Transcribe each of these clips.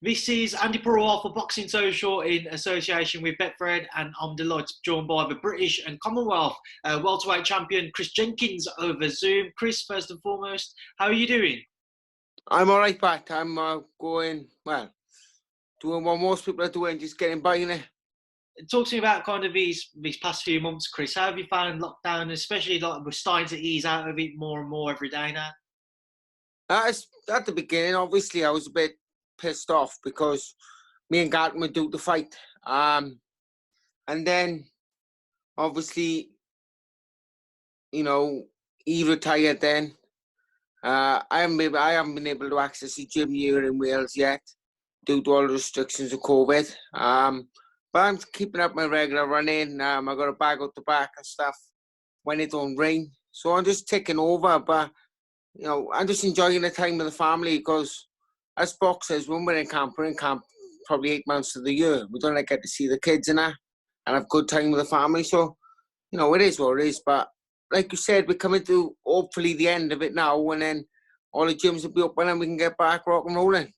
This is Andi Purewal for Boxing Social in association with Betfred, and I'm delighted to be joined by the British and Commonwealth welterweight champion Chris Jenkins over Zoom. Chris, first and foremost, how are you doing? I'm all right, Pat. I'm going, well, doing what most people are doing, just getting by in it. Talk to me about kind of these past few months, Chris. How have you found lockdown, especially like we're starting to ease out of it more and more every day now? At the beginning, obviously, I was a bit pissed off because me and Garton would do the fight. And then, obviously, you know, he retired then. I haven't been able to access the gym here in Wales yet due to all the restrictions of COVID. But I'm keeping up my regular running. I got a bag out the back and stuff when it don't rain. So I'm just taking over. But, you know, I'm just enjoying the time with the family because as boxers, when we're in camp probably 8 months of the year. We don't get to see the kids and that and have good time with the family. So, you know, it is what it is. But like you said, we're coming to hopefully the end of it now, and then all the gyms will be open and we can get back rock and rolling.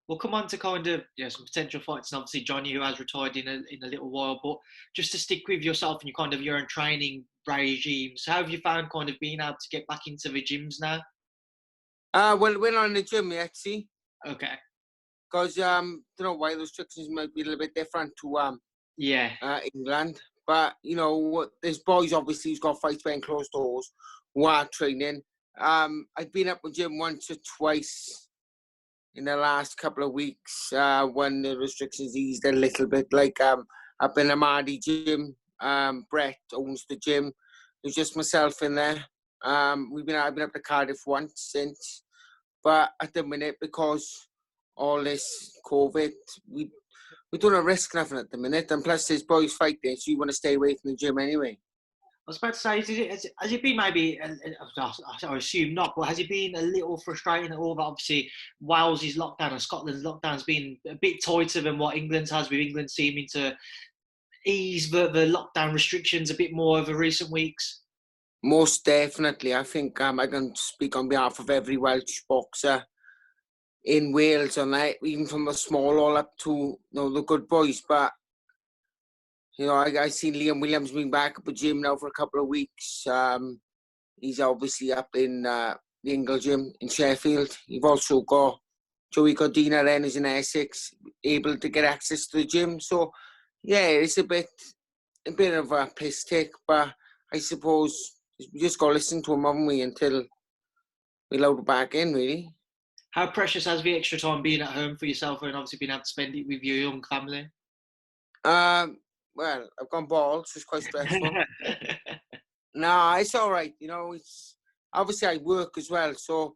We'll come on to kind of some potential fights, and obviously Johnny, who has retired in a little while. But just to stick with yourself and your own training regimes, how have you found kind of being able to get back into the gyms now? Well, we're not in the gym yet, see? Okay. Because don't know why the restrictions might be a little bit different to England. But, you know, there's boys, obviously, who's got fights behind closed doors who are training. I've been up with gym once or twice in the last couple of weeks when the restrictions eased a little bit. Like up in the Andi gym, Brett owns the gym. There's just myself in there. I've been up to Cardiff once since. But at the minute, because all this COVID, we don't risk nothing at the minute, and plus there's boys fighting, so you want to stay away from the gym anyway. I was about to say, has it been maybe, I assume not, but has it been a little frustrating at all that obviously Wales's lockdown and Scotland's lockdown has been a bit tighter than what England's has, with England seeming to ease the lockdown restrictions a bit more over recent weeks? Most definitely. I think I can speak on behalf of every Welsh boxer in Wales on that, even from the small all up to the good boys. But I seen Liam Williams being back at the gym now for a couple of weeks. He's obviously up in the Ingle gym in Sheffield. You've also got Joey Godina then, who's in Essex, able to get access to the gym. So yeah, it's a bit of a piss take, but I suppose we just got to listen to him, haven't we, until we load it back in, really. How precious has the extra time being at home for yourself and obviously being able to spend it with your young family? Well, I've gone bald, so it's quite stressful. No, it's all right. It's obviously I work as well. So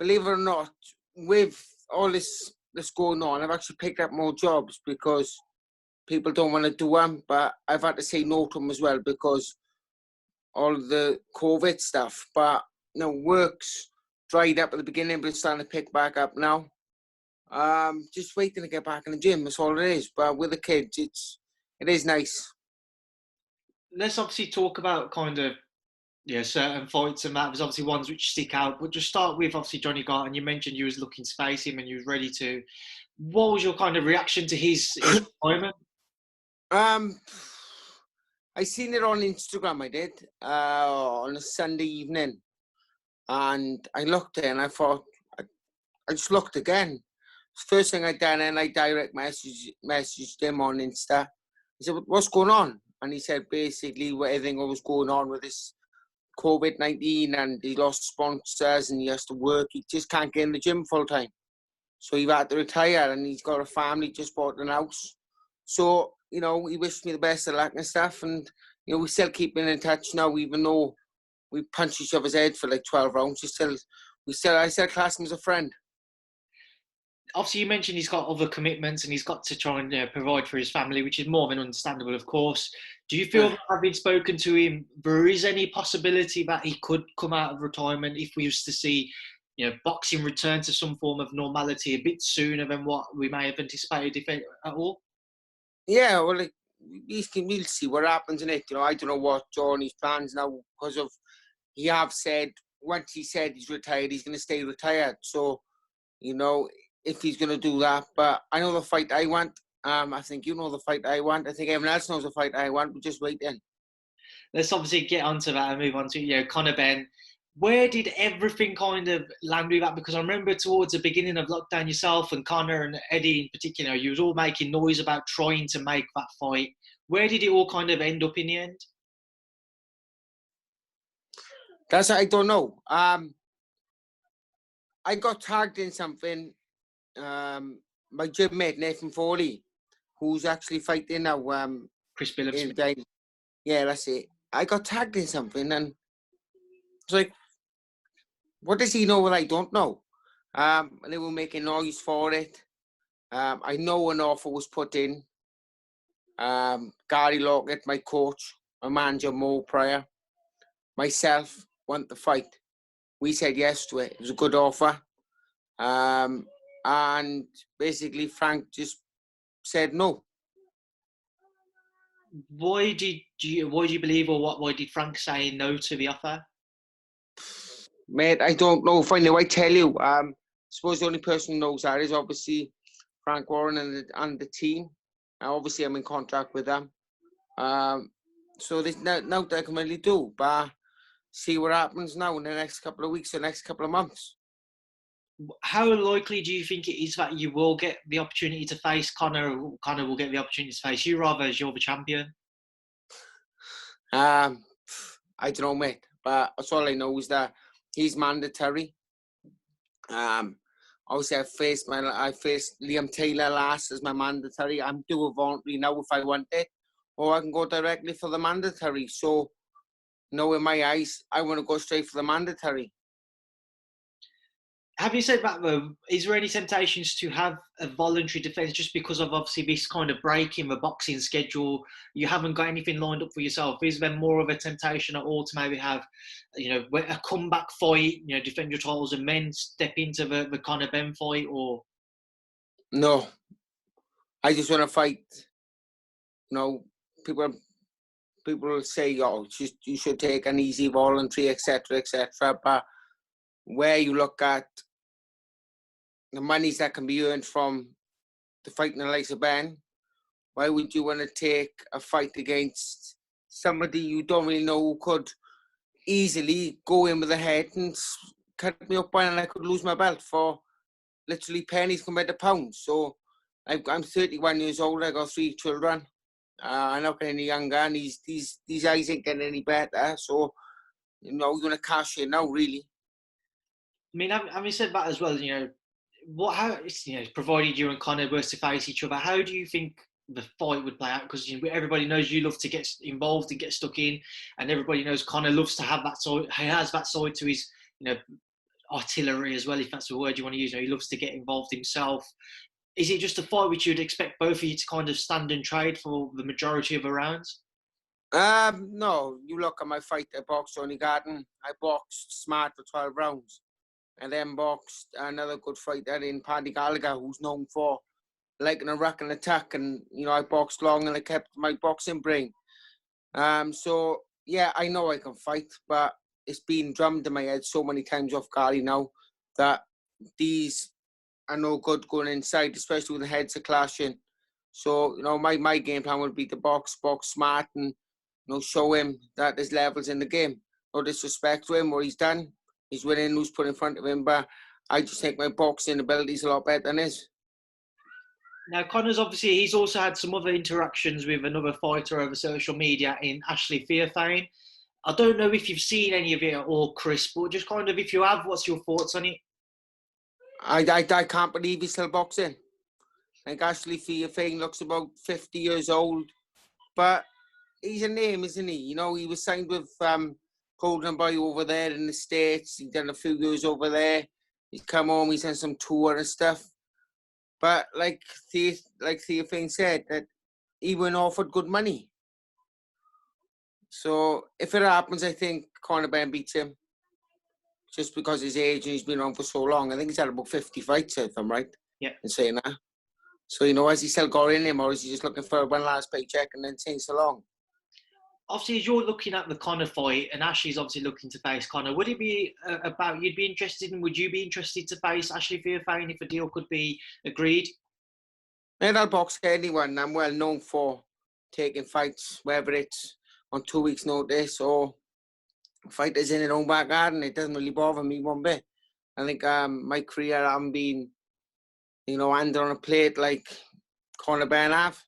believe it or not, with all this going on, I've actually picked up more jobs because people don't want to do them. But I've had to say no to them as well because all the COVID stuff. But work's dried up at the beginning, but it's starting to pick back up now. Just waiting to get back in the gym. That's all it is. But with the kids, it is nice. Let's obviously talk about kind of certain fights and that. There's obviously ones which stick out, but just start with obviously Johnny Garton. You mentioned you was looking to face him and you was ready to. What was your kind of reaction to his appointment? I seen it on Instagram. I did on a Sunday evening, and I looked there and I thought I just looked again. First thing I done, and I direct messaged him on Insta. He said, "What's going on?" And he said basically everything was going on with this COVID-19, and he lost sponsors and he has to work. He just can't get in the gym full time, so he had to retire. And he's got a family, just bought an house. So he wished me the best of luck and stuff. And we still keeping in touch now, even though we punched each other's head for like 12 rounds. I still class him as a friend. Obviously, you mentioned he's got other commitments and he's got to try and provide for his family, which is more than understandable, of course. Do you feel that having spoken to him, there is any possibility that he could come out of retirement if we used to see, boxing return to some form of normality a bit sooner than what we may have anticipated, if at all? Yeah, well, we'll see what happens in it. I don't know what Johnny's plans now because of once he said he's retired, he's going to stay retired. So, if he's going to do that. But I know the fight I want. I think you know the fight I want. I think everyone else knows the fight I want. We're just waiting. Let's obviously get onto that and move on to Conor Benn. Where did everything kind of land with that? Because I remember towards the beginning of lockdown, yourself and Conor and Eddie in particular, you was all making noise about trying to make that fight. Where did it all kind of end up in the end? That's I don't know. I got tagged in something. My gym mate Nathan Foley, who's actually fighting now. Chris Billups. Yeah, that's it. I got tagged in something, and it's like, what does he know what I don't know? And they were making noise for it. I know an offer was put in. Gary Lockett, my coach, my manager Mo Pryor, myself want the fight. We said yes to it. It was a good offer. And basically Frank just said no. Why do you believe, or why did Frank say no to the offer? Mate, I don't know. Finally, I tell you. I suppose the only person who knows that is obviously Frank Warren and the team. Obviously, I'm in contract with them. So there's nothing I can really do, but see what happens now in the next couple of weeks, the next couple of months. How likely do you think it is that you will get the opportunity to face Conor, or Conor will get the opportunity to face you, rather, as you're the champion? I don't know, mate. But that's all I know is that he's mandatory. Obviously, I faced Liam Taylor last as my mandatory. I'm doing voluntary now if I want it, or I can go directly for the mandatory. So, in my eyes, I want to go straight for the mandatory. Have you said that though? Is there any temptations to have a voluntary defence just because of obviously this kind of break in the boxing schedule? You haven't got anything lined up for yourself. Is there more of a temptation at all to maybe have, a comeback fight, defend your titles and then step into the Conor Benn fight, or? No, I just want to fight. People will say, "Oh, you should take an easy voluntary, etc., etc." But where you look at the monies that can be earned from the fighting the likes of Ben, why would you want to take a fight against somebody you don't really know who could easily go in with a head and cut me up and I could lose my belt for literally pennies compared to pounds? So I'm 31 years old. I got 3 children. I'm not getting any younger, and these eyes ain't getting any better. So you're gonna cash in now, really. I mean, having said that as well, provided you and Conor were to face each other, how do you think the fight would play out? Because everybody knows you love to get involved and get stuck in, and everybody knows Conor loves to have that side. He has that side to his, artillery as well, if that's the word you want to use. He loves to get involved himself. Is it just a fight which you'd expect both of you to kind of stand and trade for the majority of the rounds? No. You look at my fight. I boxed Tony Garton. I boxed smart for 12 rounds. And then boxed another good fighter in Paddy Gallagher, who's known for liking a rack and attack. And, I boxed long and I kept my boxing brain. So, yeah, I know I can fight, but it's been drummed in my head so many times off Gary now that these are no good going inside, especially when the heads are clashing. So, my game plan would be to box smart and, show him that there's levels in the game. No disrespect to him, what he's done. He's winning, who's put in front of him, but I just think my boxing ability is a lot better than his. Now, Conor's obviously, he's also had some other interactions with another fighter over social media in Ashley Theophane. I don't know if you've seen any of it at all, Chris, but just kind of, if you have, what's your thoughts on it? I can't believe he's still boxing. Like, Ashley Theophane looks about 50 years old, but he's a name, isn't he? He was signed with Golden Boy over there in the States. He's done a few years over there. He's come home, he's done some tour and stuff. But like Theophane said, that he went offered good money. So if it happens, I think Conor Benn beats him. Just because his age and he's been on for so long. I think he's had about 50 fights, if I'm right. Yeah. In saying that. So, has he still got in him, or is he just looking for one last paycheck and then saying so long? obviously, as you're looking at the Conor fight, and Ashley's obviously looking to face Conor, would it be about you'd be interested in? Would you be interested to face Ashley Theophane if a deal could be agreed? And I'll box anyone. I'm well known for taking fights, whether it's on 2 weeks' notice or fighters in their own back garden. It doesn't really bother me one bit. I think my career, I haven't been, handed on a plate like Conor Benn have.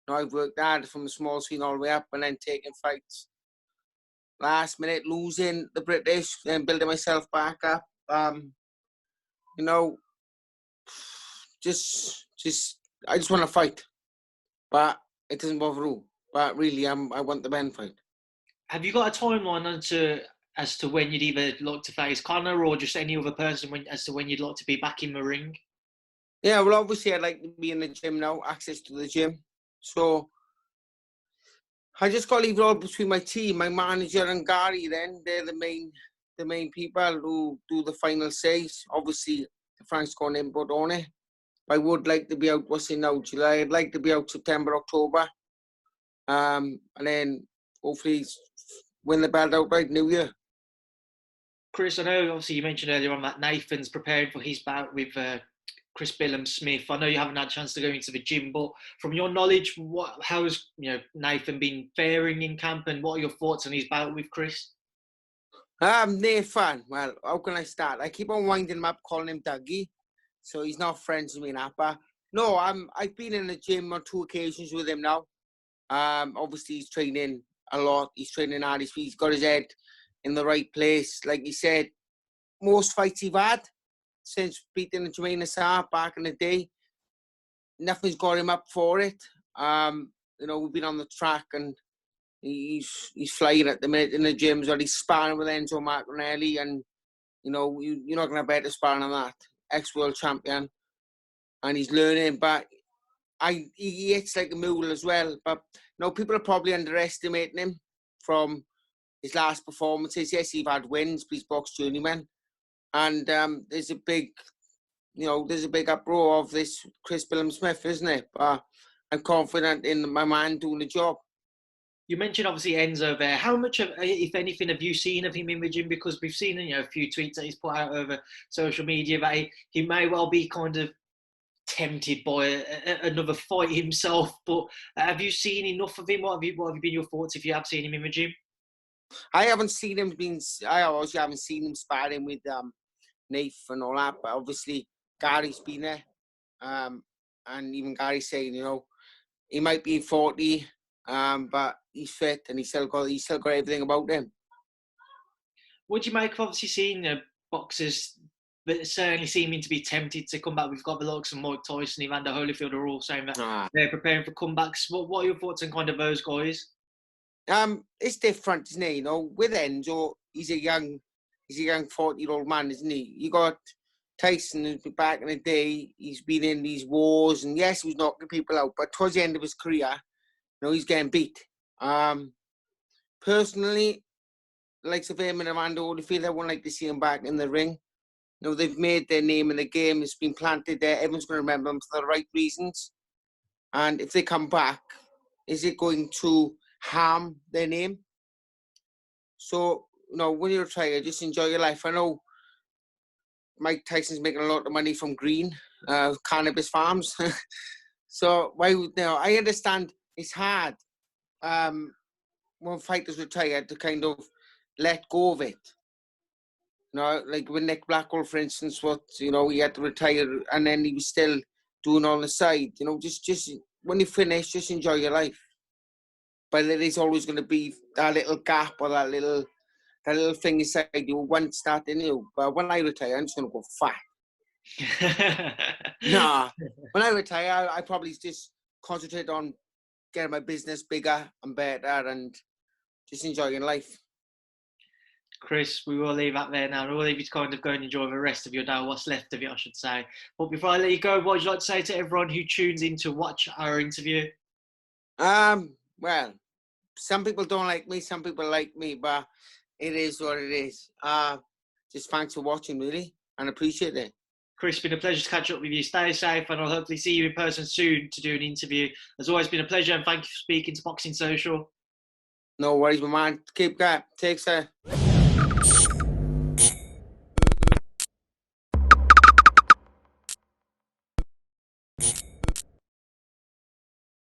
I've worked hard from the small scene all the way up and then taking fights last minute, losing the British, then building myself back up. You know, just I just want to fight, but it doesn't bother who. But really, I want the Benn fight. Have you got a timeline as to when you'd either like to face Conor or just any other person as to when you'd like to be back in the ring? Yeah, well, obviously, I'd like to be in the gym now, access to the gym. So I just got to leave it all between my team, my manager and Gary. Then they're the main people who do the final says. Obviously, Frank's got an input on it. I would like to be out, what's it now, July? I'd like to be out September, October. And then hopefully win the belt outright New Year. Chris, I know obviously you mentioned earlier on that Nathan's preparing for his bout with Chris Billham-Smith. I know you haven't had a chance to go into the gym, but from your knowledge, how's Nathan been faring in camp, and what are your thoughts on his bout with Chris? Nathan, well, how can I start? I keep on winding him up, calling him Dougie, so he's not friends with me now. But no, I've been in the gym on 2 occasions with him now. Obviously he's training a lot. He's training hard. He's got his head in the right place. Like he said, most fights he's had since beating Jermaine Assar back in the day, nothing's got him up for it. We've been on the track and he's flying at the minute in the gyms, or he's sparring with Enzo Martinelli, and you're not going to better sparring than that. Ex-world champion, and he's learning, but he hits like a mule as well. But people are probably underestimating him from his last performances. Yes, he's had wins, but he's boxed journeyman. And there's a big uproar of this Chris Billham-Smith, isn't it? But I'm confident in my man doing the job. You mentioned obviously Enzo there. How much of, if anything, have you seen of him in the gym? Because we've seen a few tweets that he's put out over social media that he may well be kind of tempted by another fight himself. But have you seen enough of him? What have been your thoughts if you have seen him in the gym? I haven't seen him haven't seen him sparring with Nath and all that, but obviously Gary's been there, and even Gary's saying he might be 40, but he's fit and he's still got everything about him. What do you make of obviously seeing boxers that certainly seeming to be tempted to come back? We've got the likes of Mike Tyson, Evander Holyfield are all saying that they're preparing for comebacks. What are your thoughts on kind of those guys? It's different, isn't it? With Enzo, he's a young 40-year-old man, isn't he? You got Tyson back in the day. He's been in these wars, and yes, he was knocking people out. But towards the end of his career, he's getting beat. Personally, likes of him and Evander Holyfield, I wouldn't like to see him back in the ring. They've made their name in the game. It's been planted there. Everyone's going to remember them for the right reasons. And if they come back, is it going to harm their name? So, when you retire, just enjoy your life. I know Mike Tyson's making a lot of money from green cannabis farms. So, I understand it's hard when fighters retire to kind of let go of it. Like with Nick Blackwell, for instance, he had to retire and then he was still doing on the side. Just when you finish, just enjoy your life. But there is always going to be that little gap or that little thing inside you once that in. But when I retire, I'm just going to go fat. Nah. When I retire, I probably just concentrate on getting my business bigger and better and just enjoying life. Chris, we will leave that there now. We'll leave you to kind of go and enjoy the rest of your day, what's left of it, I should say. But before I let you go, what would you like to say to everyone who tunes in to watch our interview? Well, some people don't like me, some people like me, but it is what it is. Just thanks for watching, really, and appreciate it. Chris, it's been a pleasure to catch up with you. Stay safe, and I'll hopefully see you in person soon to do an interview. It's always been a pleasure, and thank you for speaking to Boxing Social. No worries, my man. Keep going. Take care.